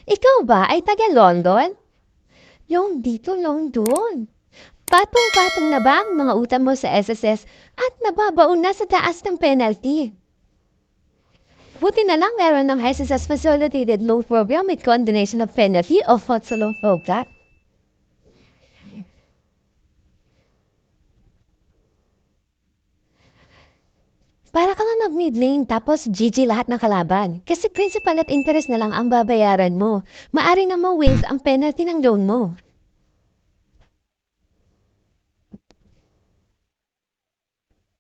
Ikaw ba ay taga-London? Yung dito lang doon. Patong-patong na ba ang mga utang mo sa SSS at nababaon na sa taas ng penalty? Buti na lang meron ng SSS Facilitated Loan Program with combination of penalty of loan program. Para ka lang nag-mid lane tapos GG lahat ng kalaban. Kasi principal at interest na lang ang babayaran mo. Maaari nga ma-waive ang penalty ng loan mo.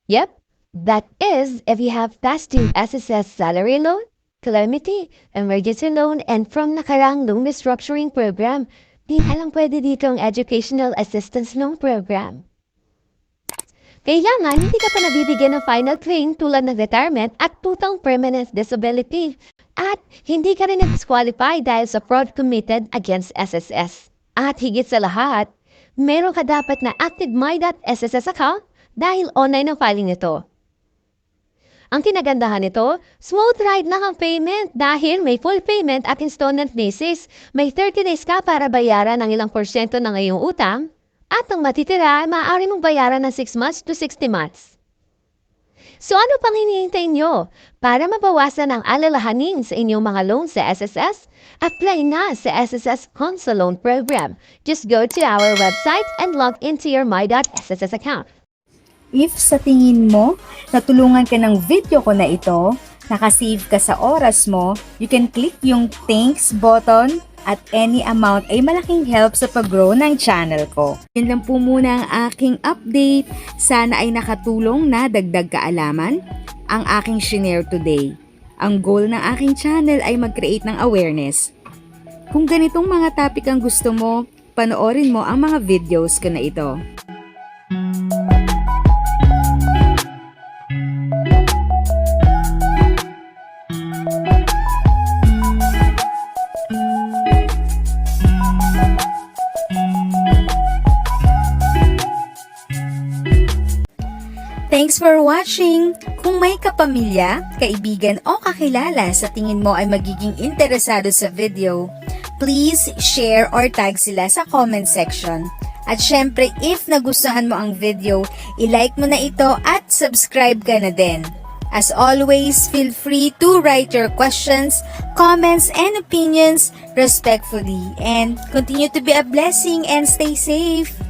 Yep, that is if you have past due SSS salary loan, calamity, emergency loan, and from nakarang loan restructuring program. Di alang pwede dito ang educational assistance loan program. Kailangan hindi ka pa nabibigyan ng final claim tulad ng retirement at total permanent disability. At hindi ka rin na-disqualify dahil sa fraud committed against SSS. At higit sa lahat, meron ka dapat na active My.SSS account dahil online ang filing nito. Ang kinagandahan nito, smooth ride lang ang payment dahil may full payment at installment basis. May 30 days ka para bayaran ang ilang porsyento ng iyong utang. At ang matitira ay maaari mong bayaran ng 6 months to 60 months. So ano pang hinihintay nyo? Para mabawasan ang alalahanin sa inyong mga loan sa SSS, apply na sa SSS Consoloan program. Just go to our website and log into your My.SSS account. If sa tingin mo, natulungan ka ng video ko na ito, nakasave ka sa oras mo, you can click yung thanks button at any amount ay malaking help sa pag-grow ng channel ko. Yan lang po muna ang aking update. Sana ay nakatulong na dagdag kaalaman ang aking shinare today. Ang goal ng aking channel ay mag-create ng awareness. Kung ganitong mga topic ang gusto mo, panoorin mo ang mga videos ko na ito. Thanks for watching! Kung may kapamilya, kaibigan o kakilala sa tingin mo ay magiging interesado sa video, please share or tag sila sa comment section. At syempre, if nagustuhan mo ang video, i-like mo na ito at subscribe ka na din. As always, feel free to write your questions, comments, and opinions respectfully. And continue to be a blessing and stay safe!